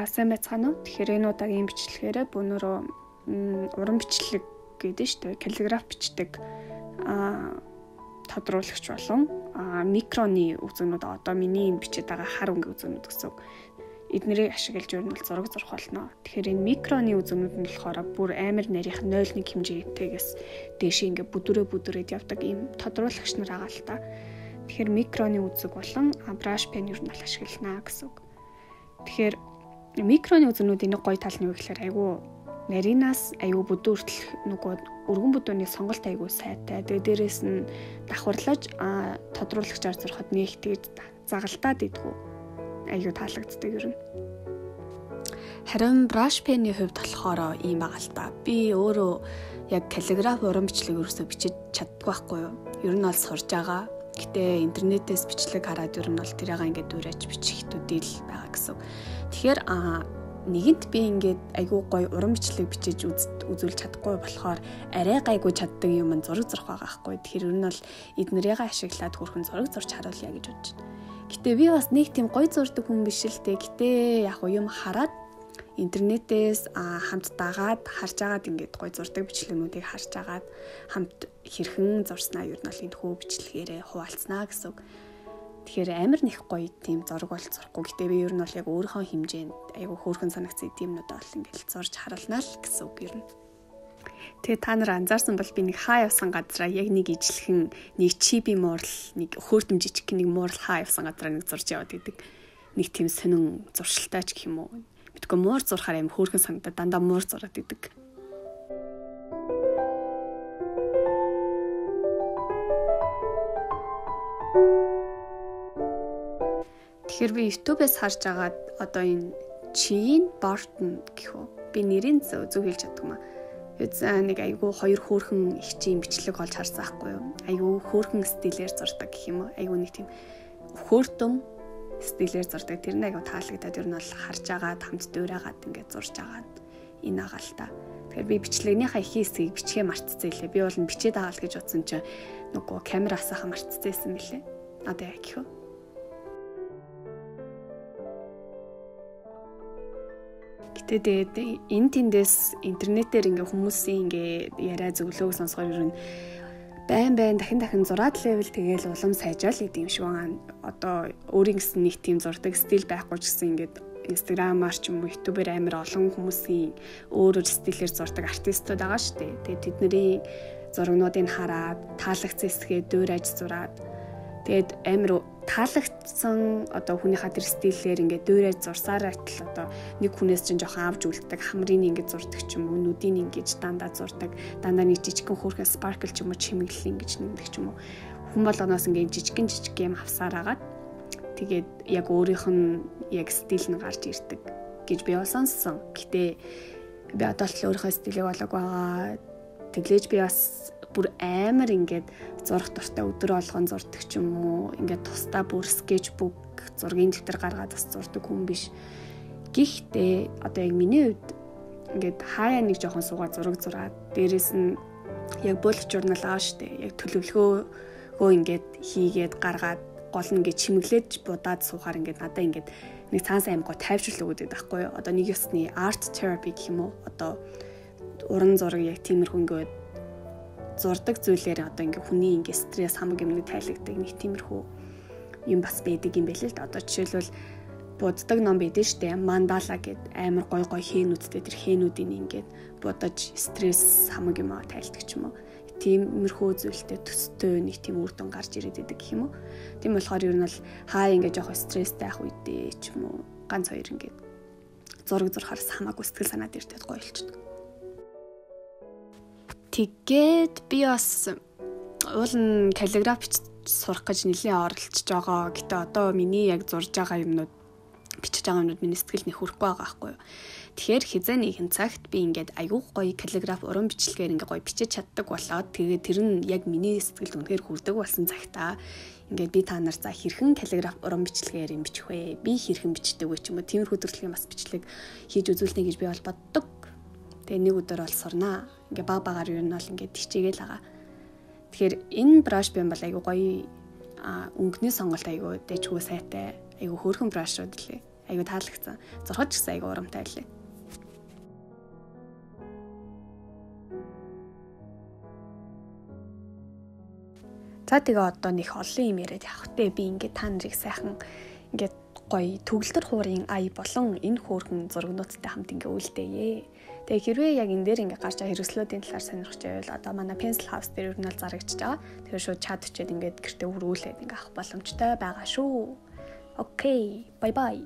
сайн байцгаана уу? Тэгэхээр энэ удаагийн бичлэгээр бүүнөрөө уран бичлэг гэдэг шүү дээ. Каллиграф бичдэг тодруулагч болон микроны үзүүнүүд одоо миний бичиж байгаа хар өнгө үзүүнүүд гэсэн. Эднэрийг ашиглаж ер нь бол зураг зурх болно. Тэгэхээр энэ микроны үзүүнүүд нь болохоор бүр амар нарийнх 0.1 хэмжээтэйгээс дээш ингээ бүдүрээд явдаг ийм тодруулагч нар байгаа л та. Тэгэхээр микроны үзэг болон brush pen ер нь бол ашиглана гэсэн үг. Тэгэхээр микроны үзүүнүүдийн нэг гоё тал нь юу гэхээр айгүй нарийнаас айгүй бүдүүр хүртэл нөгөө өргөн бүдүүний сонголт айгүй сайтай. Тэгээ дээрэс нь давхарлаж тодруулагчаар зурхад нэг тэгж загалтаад идэггүй. Айгүй таалагддаг ер нь. Харин brush pen-ийн хувьд болохоор ийм байгаа л та. Би өөрөө яг каллиграф уран бичлэг ерөөсөө бичиж чаддгүй байхгүй юу? Ер нь бол сурж байгаа. Гэтэ интернетээс бичлэг хараад ер нь бол тэрийг ингээд дүүрэж бичих хэвүүдэл байгаа гэсэн. Тэгэхээр нэгэнт би ингээд айгүй гоё уран бичлэг бичиж үзүүлж чадахгүй болохоор арай гайгүй чаддаг юм зураг зурх байгаа байхгүй. Тэгэхээр ер нь бол эднэрийг ашиглаад хөрхэн зураг зурч харуулъя гэж бодож байна. Гэтэ би бас нэг тийм гоё зурдаг хүн биш л дээ. Гэтэ яг юм хараад интернетээс хамт дагаад харж агаад ингээд гоё зурдаг бичлэгнүүдийг харж агаад хамт хэрхэн зурснаа ер нь бол энэ хөө бичлэгээрээ хуваалцнаа гэсэн. Тэгэхээр амар нэг гоё тийм зураг бол зурхгүй. Гэтэ би ер нь бол яг өөрийнхөө хэмжээнд айгүй хөөрхөн санагцсан тиймнүүд бол ингээд зурж харуулнаа л гэсэн үг ер нь. Тэгээ та нар анзаарсан бол би нэг хаа явсан газараа яг нэг ижлэхэн нэг чиби муурал нэг хөөртөм жижиг нэг муурал хаа явсан газараа нэг зурж яваад идэг. Нэг тийм сонин зуршилтай ч гэх юм уу. Мэдгүй муур зурхаар аим хөөрхөн санагдаад дандаа муур зураад идэг. Тэгэхээр би YouTube-ээс харж агаад одоо энэ Чин Бартон гэх үү. Би нэрийн зөв хэлж чаддагмаа. Нэг айгүй хоёр хөөрхөн ихчийн бичлэг олж харсан байхгүй юу? Айгүй хөөрхөн стилээр зурдаг гэх юм уу? Айгүй нэг тийм хөөртөм стилээр зурдаг. Тэр нь айгүй таалагдаад ер нь бол харж агаад хамт дуурайгаад ингээд зурж агаад энэ агаалтаа. Тэгэхээр би бичлэгнийхаа их хэсгийг бичгээ мартцсан илээ. Би бол бичээд байгаа л гэж утсан чинь нөгөө камераасаа мартцсан мэлээ. Одоо яг гэх үү? Гэтэ энэ тэндээс интернетээр ингээ хүмүүсийн ингээ яриа зөвлөөг сонсохоор ер нь байн дахин зураад левел тэгээл улам сайжаал гэдэг юм шиг байна. Одоо өөрийн гэсэн нэг тийм зурдаг стил байхгүй ч гэсэн ингээд Instagram-аар ч юм уу YouTube-ээр амар олон хүмүүсийн өөр стилээр зурдаг артистууд байгаа шүү дээ. Тэгээд тэдний зургнуудыг хараад таалагдсан хэсгээ дуурайж зураад тэгээд амар таалагдсан одоо хүнийхээ тэр стилээр ингээд дуурайж зурсаар айтал одоо нэг хүнээс чинь жоохон авч үлддэг хамрын ингээд зурдаг ч юм уу нүдийн ингээд дандаа зурдаг дандаа нэг жижигхэн хөөрхөн sparkle ч юм уу чимэглэл ингээд нэгдэг ч юм уу хүн болгоноос ингээд жижиг юм авсаар агаад тэгээд яг өөрийнх нь яг стил нь гарч ирдэг гэж би бол сонссон. Гэтэ би одоо л өөрийнхөө стилийг болоог байгаа. Тэглэж би бас бүр амар ингээд зурх дуртай өдөр болгон зурдаг ч юм уу ингээд тусдаа бүр скетчбук зургийн дэвтэр гаргаад бас зурдаг хүн биш. Гэхдээ одоо яг миний хувьд ингээд хаяа нэг жоохон суугаад зураг зураад дээрэс нь яг bullet journal аа штэ яг төлөвлөгөөгөө ингээд хийгээд гаргаад гол нь ингээд чимэглэж будаад суухаар ингээд надаа ингээд нэг цаанаас аймгаа тайвшрал өгöd байдаг байхгүй юу? Одоо нэг ёсны art therapy гэх юм уу? Одоо уран зураг яг тиймэрхүү ингээд зурдаг зүйлээр одоо ингээ хүний ингээ стресс хамаг юмны тайлагддаг нэг тиймэрхүү юм бас байдаг юм байл л да. Одоо жишээлбэл буддаг ном байдаг штэ мандала гэд амар гой хээнүүдтэй тэр хээнүүдийн ингээд будаж стресс хамаг юм тайлдаг ч юм уу. Тиймэрхүү зүйлтэй төстэй нэг тийм үр дүн гарч ирээд байдаг гэх юм уу. Тийм болохоор ер нь бол хаа ингээ жоох стресстэй ах үедээ ч юм уу ганц хоёр ингээд зураг зурхаас хамаагүй сэтгэл санаад ирдэг гоё болчихдог. Тэгээд би бас уул нь каллиграф сурах гэж нэлийн оролцож байгаа. Гэтэ одоо миний яг зурж байгаа юмнууд бичиж байгаа юмнууд миний сэтгэл нэг хүрэхгүй байгаа байхгүй юу. Тэгэхээр хизээ нэгэн цагт би ингээд аягүй гоё каллиграф уран бичлэгээр ингээд гоё бичиж чаддаг болоод тэгээд тэр нь яг миний сэтгэлд үнэхээр хүрдэг болсон цагтаа ингээд би та нар за хэрхэн каллиграф уран бичлэгээр юм бичих вэ? Би хэрхэн бичдэг вэ ч юм уу тиймэрхүү төрлийн бас бичлэг хийж үзүүлнэ гэж би бол боддог. Тэгээ нэг өдөр бол сурнаа. Ингээ багаар юу нь бол ингээ хичээгээл байгаа. Тэгэхээр энэ brush pen бол айгу гоё өнгөний сонголт айгу дэжгүй сайтай. Айгу хөөрхөн brushрууд лээ. Айгуу таалагдсан. Зурхад ч гэсэн айгуу урамтай байлээ. За тэгээ одоо нэг олон юм яриад явах вэ. Би ингээд та нарыг сайхан ингээд гоё төгөлдөр хуурын ая болон энэ хөөрхөн зургнуудтай хамт ингээ үлдээе. Тэгээ хэрвээ яг энэ дээр ингээ гарч байгаа хэрэгслүүдийн талаар сонирхож байвал одоо манай Pencil House дээр ер нь л зарагдчихж байгаа. Тэгэхээр шууд чат чад ингээд гэртээ өргүүлээд ингээ авах боломжтой байгаа шүү. Окей, bye bye.